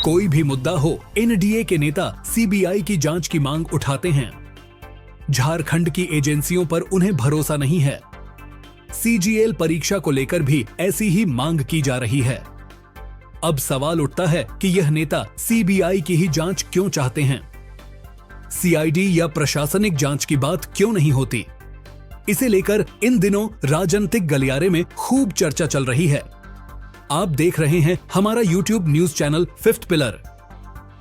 कोई भी मुद्दा हो, एनडीए के नेता सीबीआई की जांच की मांग उठाते हैं। झारखंड की एजेंसियों पर उन्हें भरोसा नहीं है। सीजीएल परीक्षा को लेकर भी ऐसी ही मांग की जा रही है। अब सवाल उठता है कि यह नेता सीबीआई की ही जांच क्यों चाहते हैं? सीआईडी या प्रशासनिक जांच की बात क्यों नहीं होती? इसे लेकर इन दिनों राजनीतिक गलियारे में खूब चर्चा चल रही है। आप देख रहे हैं हमारा YouTube news channel fifth pillar.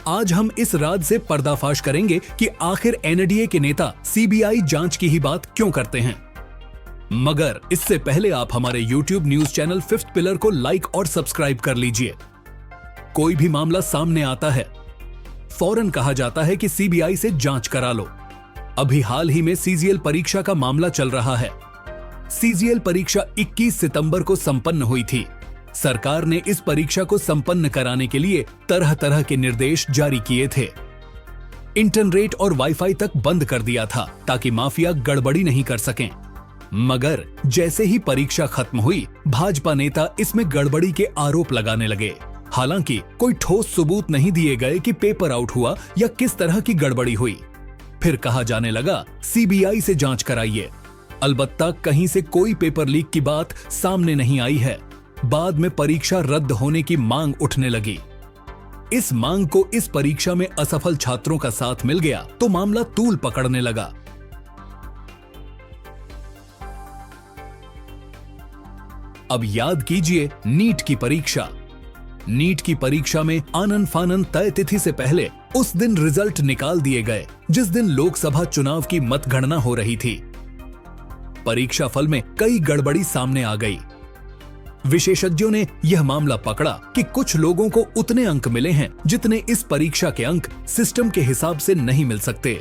आज हम इस राज से पर्दाफाश करेंगे कि आखिर एनडीए के नेता सीबीआई जांच की ही बात क्यों करते हैं। मगर इससे पहले आप हमारे YouTube news channel fifth pillar को लाइक और सब्सक्राइब कर लीजिए। कोई भी मामला सामने आता है, फौरन कहा जाता है कि सीबीआई से जांच करा लो। अभी हाल ही में सीजीएल परीक्षा का मामला चल रहा है। सीजीएल परीक्षा 21 सितंबर को संपन्न हुई थी। सरकार ने इस परीक्षा को संपन्न कराने के लिए तरह तरह के निर्देश जारी किए थे। इंटरनेट और वाईफाई तक बंद कर दिया था ताकि माफिया गड़बड़ी नहीं कर सकें। मगर जैसे ही परीक्षा खत्म हुई, भाजपा नेता इसमें गड़बड़ी के आरोप लगाने लगे। हालांकि कोई ठोस सबूत नहीं दिए गए कि पेपर आउट हुआ या किस तरह की गड़बड़ी हुई। फिर कहा जाने लगा सीबीआई से जांच कराइए। अलबत्ता कहीं से कोई पेपर लीक की बात सामने नहीं आई है। बाद में परीक्षा रद्द होने की मांग उठने लगी। इस मांग को इस परीक्षा में असफल छात्रों का साथ मिल गया तो मामला तूल पकड़ने लगा। अब याद कीजिए नीट की परीक्षा। नीट की परीक्षा में आनन फानन तय तिथि से पहले उस दिन रिजल्ट निकाल दिए गए जिस दिन लोकसभा चुनाव की मतगणना हो रही थी। परीक्षा फल में कई गड़बड़ी सामने आ गई। विशेषज्ञों ने यह मामला पकड़ा कि कुछ लोगों को उतने अंक मिले हैं जितने इस परीक्षा के अंक सिस्टम के हिसाब से नहीं मिल सकते।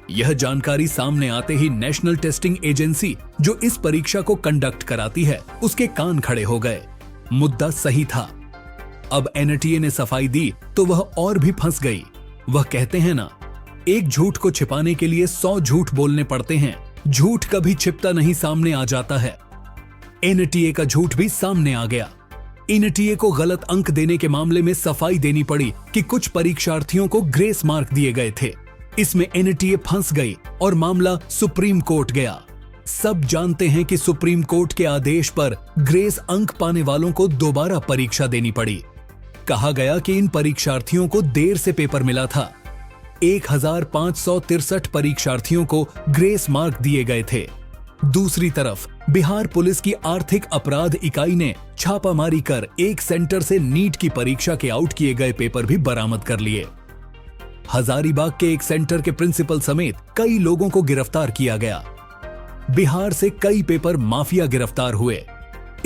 यह जानकारी सामने आते ही नेशनल टेस्टिंग एजेंसी जो इस परीक्षा को कंडक्ट कराती है उसके कान खड़े हो गए। मुद्दा सही था। अब एनटीए ने सफाई दी तो वह और भी फंस गई। वह कहते हैं ना, एक झूठ को छिपाने के लिए 100 झूठ बोलने पड़ते हैं। झूठ कभी छिपता नहीं, सामने आ जाता है। एनटीए का झूठ भी सामने आ गया। एनटीए को गलत अंक देने के मामले में सफाई देनी पड़ी कि कुछ परीक्षार्थियों को ग्रेस मार्क दिए गए थे। इसमें एनटीए फंस गई और मामला सुप्रीम कोर्ट गया। सब जानते हैं कि सुप्रीम कोर्ट के आदेश पर ग्रेस अंक पाने वालों को दोबारा परीक्षा देनी पड़ी। कहा गया कि इन परीक्षार्थियों को देर से पेपर मिला था। 1563 परीक्षार्थियों को ग्रेस मार्क दिए गए थे। दूसरी तरफ बिहार पुलिस की आर्थिक अपराध इकाई ने छापामारी कर एक सेंटर से नीट की परीक्षा के आउट किए गए पेपर भी बरामद कर लिए। हजारीबाग के एक सेंटर के प्रिंसिपल समेत कई लोगों को गिरफ्तार किया गया। बिहार से कई पेपर माफिया गिरफ्तार हुए।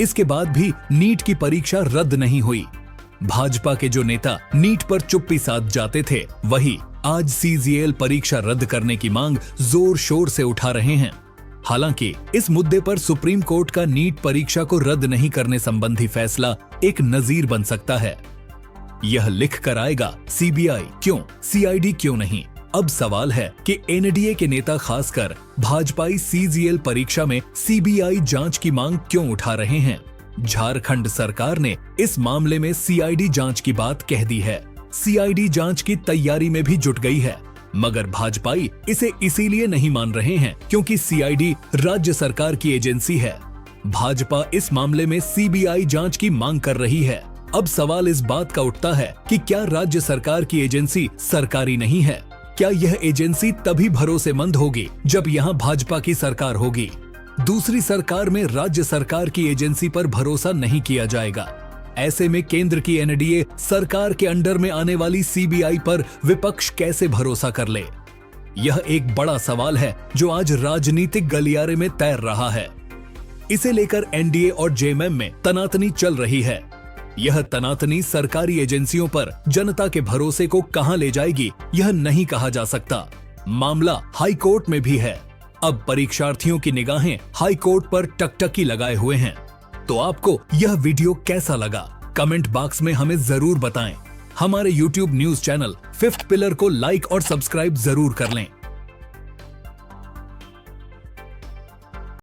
इसके बाद भी नीट की परीक्षा रद्द नहीं हुई। भाजपा के जो नेता नीट पर चुप्पी साध जाते थे, वही आज सीजीएल परीक्षा रद्द करने की मांग जोर शोर से उठा रहे हैं। हालांकि इस मुद्दे पर सुप्रीम कोर्ट का नीट परीक्षा को रद्द नहीं करने संबंधी फैसला एक नजीर बन सकता है। यह लिख कर आएगा सीबीआई क्यों, सीआईडी क्यों नहीं। अब सवाल है कि एनडीए के नेता खासकर भाजपाई सीजीएल परीक्षा में सीबीआई जांच की मांग क्यों उठा रहे हैं। झारखंड सरकार ने इस मामले में सीआईडी जांच की बात कह दी है। सीआईडी जांच की तैयारी में भी जुट गई है। मगर भाजपाई इसे इसीलिए नहीं मान रहे हैं क्योंकि सीआईडी राज्य सरकार की एजेंसी है। भाजपा इस मामले में सीबीआई जांच की मांग कर रही है। अब सवाल इस बात का उठता है कि क्या राज्य सरकार की एजेंसी सरकारी नहीं है? क्या यह एजेंसी तभी भरोसेमंद होगी जब यहाँ भाजपा की सरकार होगी? दूसरी सरकार में राज्य सरकार की एजेंसी पर भरोसा नहीं किया जाएगा। ऐसे में केंद्र की एनडीए सरकार के अंडर में आने वाली सीबीआई पर विपक्ष कैसे भरोसा कर ले? यह एक बड़ा सवाल है जो आज राजनीतिक गलियारे में तैर रहा है। इसे लेकर एनडीए और जेएमएम में तनातनी चल रही है। यह तनातनी सरकारी एजेंसियों पर जनता के भरोसे को कहां ले जाएगी, यह नहीं कहा जा सकता। मामला हाई कोर्ट में भी है। अब परीक्षार्थियों की निगाहें हाई कोर्ट पर टकटकी लगाए हुए हैं। तो आपको यह वीडियो कैसा लगा, कमेंट बॉक्स में हमें जरूर बताएं। हमारे YouTube news channel fifth pillar को लाइक और सब्सक्राइब जरूर कर लें।